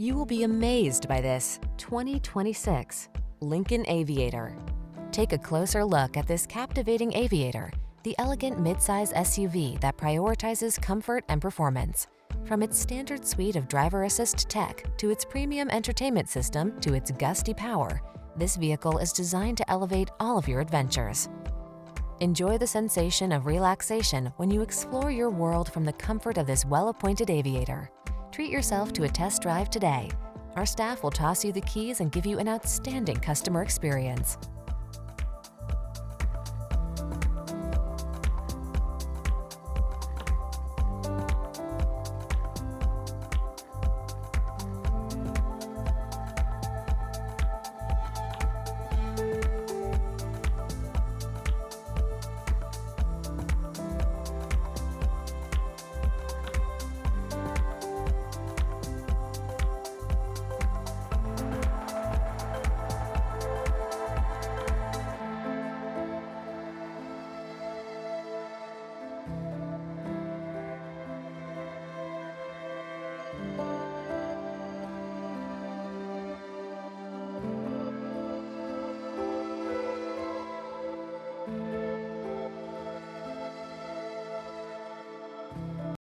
You will be amazed by this 2026 Lincoln Aviator. Take a closer look at this captivating Aviator, the elegant midsize SUV that prioritizes comfort and performance. From its standard suite of driver assist tech to its premium entertainment system to its gusty power, this vehicle is designed to elevate all of your adventures. Enjoy the sensation of relaxation when you explore your world from the comfort of this well-appointed Aviator. Treat yourself to a test drive today. Our staff will toss you the keys and give you an outstanding customer experience.